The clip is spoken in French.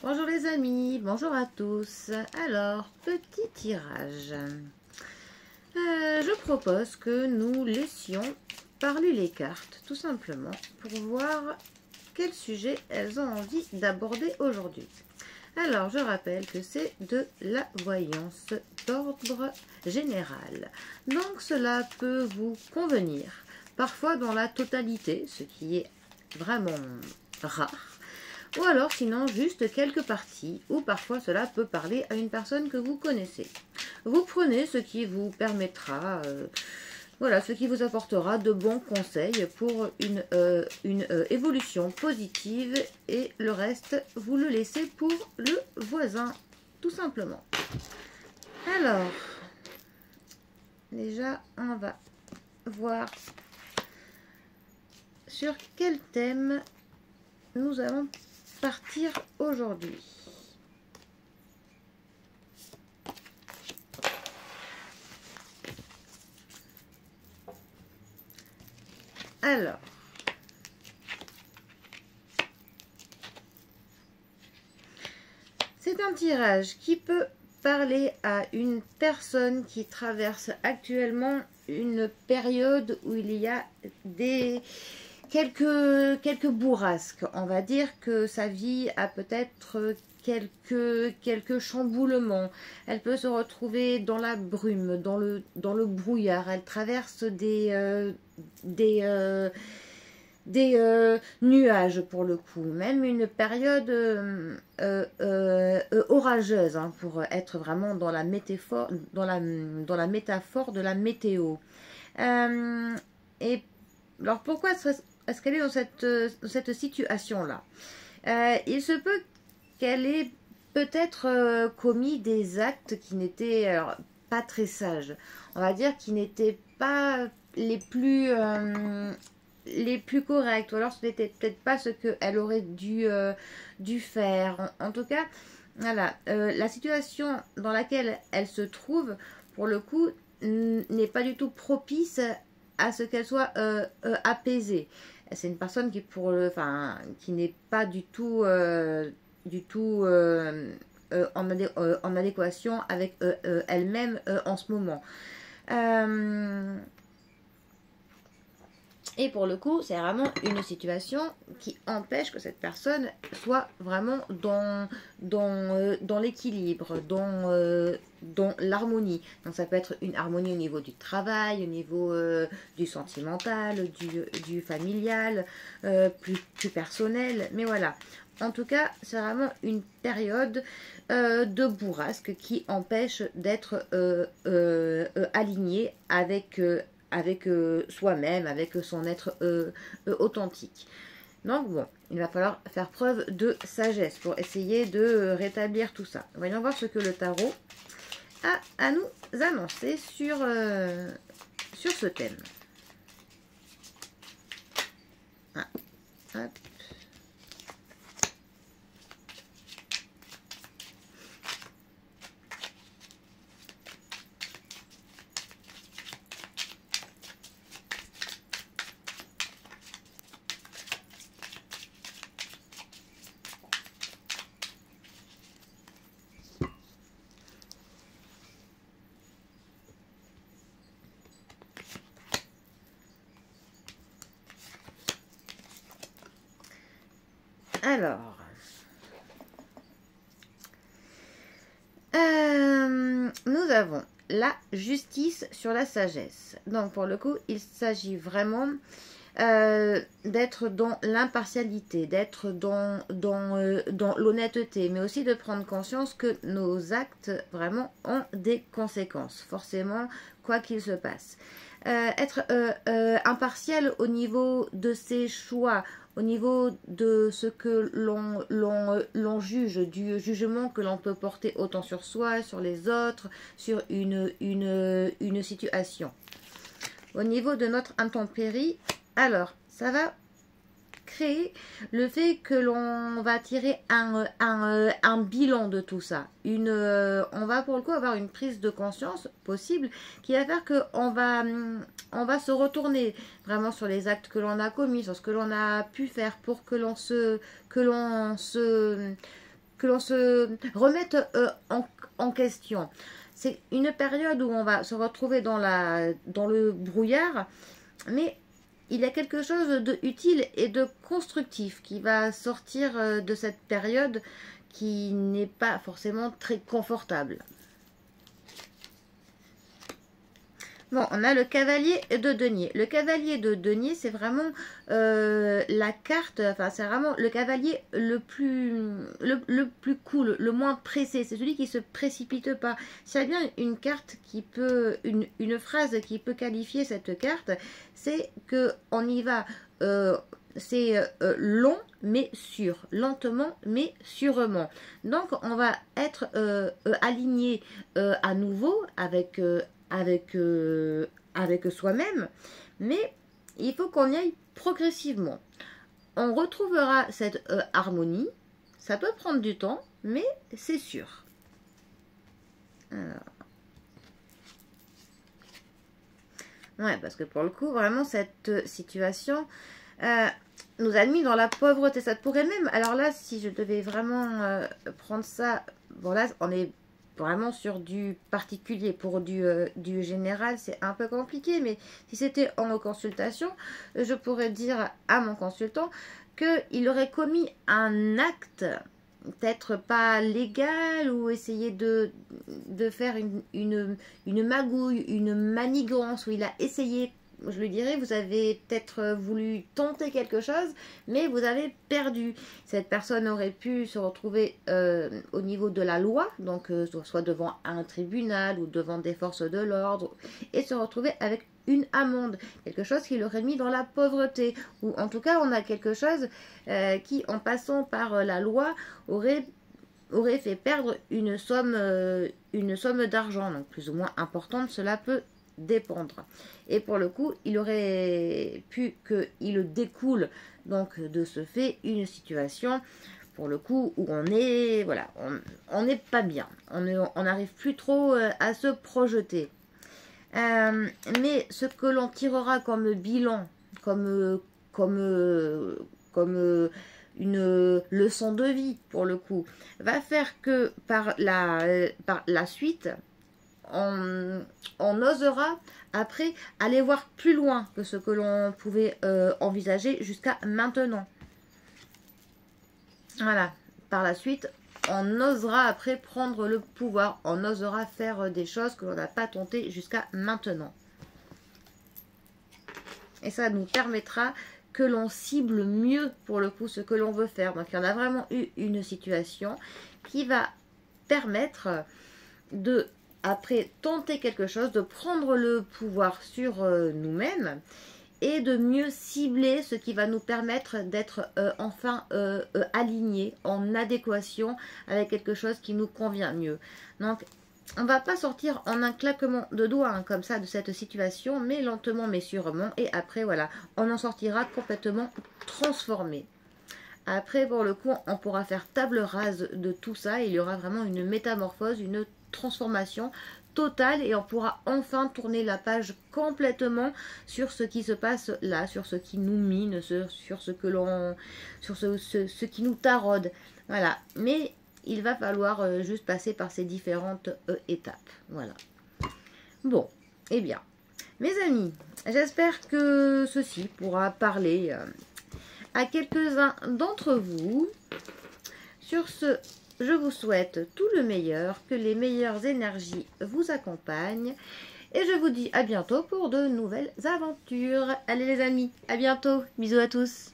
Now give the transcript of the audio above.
Bonjour les amis, bonjour à tous. Alors, petit tirage. Je propose que nous laissions parler les cartes, tout simplement, pour voir quel sujet elles ont envie d'aborder aujourd'hui. Alors, je rappelle que c'est de la voyance d'ordre général. Donc, cela peut vous convenir, parfois dans la totalité, ce qui est vraiment rare. Ou alors sinon juste quelques parties, ou parfois cela peut parler à une personne que vous connaissez. Vous prenez ce qui vous permettra, voilà, ce qui vous apportera de bons conseils pour une évolution positive, et le reste, vous le laissez pour le voisin, tout simplement. Alors, déjà, on va voir sur quel thème nous allons partir aujourd'hui. Alors, c'est un tirage qui peut parler à une personne qui traverse actuellement une période où il y a quelques bourrasques. On va dire que sa vie a peut-être quelques chamboulements. Elle peut se retrouver dans la brume, dans le brouillard. Elle traverse des nuages pour le coup. Même une période orageuse, hein, pour être vraiment dans la métaphore, dans la métaphore de la météo. Et alors pourquoi est-ce qu'elle est dans cette situation-là? Il se peut qu'elle ait peut-être commis des actes qui n'étaient pas très sages. On va dire qui n'étaient pas les plus corrects. Ou alors ce n'était peut-être pas ce qu'elle aurait dû faire. En tout cas, voilà, la situation dans laquelle elle se trouve, pour le coup, n'est pas du tout propice à ce qu'elle soit apaisée. C'est une personne qui, qui n'est pas du tout, en adéquation avec elle-même en ce moment. Et pour le coup, c'est vraiment une situation qui empêche que cette personne soit vraiment dans l'équilibre, dans l'harmonie. Donc ça peut être une harmonie au niveau du travail, au niveau du sentimental, du familial, plus personnel. Mais voilà, en tout cas, c'est vraiment une période de bourrasque qui empêche d'être aligné avec soi-même, avec son être authentique. Donc bon, il va falloir faire preuve de sagesse pour essayer de rétablir tout ça. Voyons voir ce que le tarot a à nous annoncer sur ce thème. Ah, hop. Alors, nous avons la justice sur la sagesse. Donc, pour le coup, il s'agit vraiment d'être dans l'impartialité, d'être dans l'honnêteté, mais aussi de prendre conscience que nos actes vraiment ont des conséquences, forcément, quoi qu'il se passe. Être impartial au niveau de ses choix, au niveau de ce que l'on juge, du jugement que l'on peut porter autant sur soi, sur les autres, sur une situation. Au niveau de notre intempérie, alors, ça va créer le fait que l'on va tirer un bilan de tout ça. On va pour le coup avoir une prise de conscience possible qui va faire qu'on va se retourner vraiment sur les actes que l'on a commis, sur ce que l'on a pu faire pour que l'on se que l'on se remette en question. C'est une période où on va se retrouver dans le brouillard, mais il y a quelque chose de utile et de constructif qui va sortir de cette période qui n'est pas forcément très confortable. Bon, on a le cavalier de denier. Le cavalier de denier, c'est vraiment la carte, enfin c'est vraiment le cavalier le plus cool, le moins pressé. C'est celui qui se précipite pas. S'il y a bien une carte qui peut, une phrase qui peut qualifier cette carte, c'est que on y va. C'est long mais sûr, lentement mais sûrement. Donc on va être aligné à nouveau avec soi-même, mais il faut qu'on y aille progressivement. On retrouvera cette harmonie, ça peut prendre du temps, mais c'est sûr. Alors. Ouais, parce que pour le coup, vraiment, cette situation nous a mis dans la pauvreté. Ça pourrait même... Alors là, si je devais vraiment prendre ça... Bon, là, on est vraiment sur du particulier. Pour du général, c'est un peu compliqué. Mais si c'était en consultation, je pourrais dire à mon consultant qu'il aurait commis un acte peut-être pas légal ou essayer de faire une magouille, une manigance où il a essayé, je lui dirais, vous avez peut-être voulu tenter quelque chose, mais vous avez perdu. Cette personne aurait pu se retrouver au niveau de la loi, donc soit devant un tribunal ou devant des forces de l'ordre, et se retrouver avec une amende, quelque chose qui l'aurait mis dans la pauvreté, ou en tout cas on a quelque chose qui, en passant par la loi, aurait fait perdre une somme d'argent, donc plus ou moins importante, cela peut dépendre. Et pour le coup, il aurait pu qu'il découle donc de ce fait une situation, pour le coup, où on est, voilà, on n'est pas bien, on n'arrive plus trop à se projeter. Mais ce que l'on tirera comme bilan, comme une leçon de vie pour le coup, va faire que par la suite, on osera après aller voir plus loin que ce que l'on pouvait envisager jusqu'à maintenant. Voilà, par la suite, on osera après prendre le pouvoir, on osera faire des choses que l'on n'a pas tenté jusqu'à maintenant. Et ça nous permettra que l'on cible mieux pour le coup ce que l'on veut faire. Donc il y en a vraiment eu une situation qui va permettre de, après tenter quelque chose, de prendre le pouvoir sur nous-mêmes et de mieux cibler ce qui va nous permettre d'être enfin alignés, en adéquation avec quelque chose qui nous convient mieux. Donc, on ne va pas sortir en un claquement de doigts hein, comme ça de cette situation, mais lentement mais sûrement. Et après, voilà, on en sortira complètement transformé. Après, pour le coup, on pourra faire table rase de tout ça. Il y aura vraiment une métamorphose, une transformation totale et on pourra enfin tourner la page complètement sur ce qui se passe là, sur ce qui nous mine, sur ce que l'on, sur ce qui nous taraude. Voilà. Mais il va falloir juste passer par ces différentes étapes. Voilà. Bon, eh bien, mes amis, j'espère que ceci pourra parler à quelques-uns d'entre vous. Sur ce, je vous souhaite tout le meilleur, que les meilleures énergies vous accompagnent. Et je vous dis à bientôt pour de nouvelles aventures. Allez les amis, à bientôt. Bisous à tous.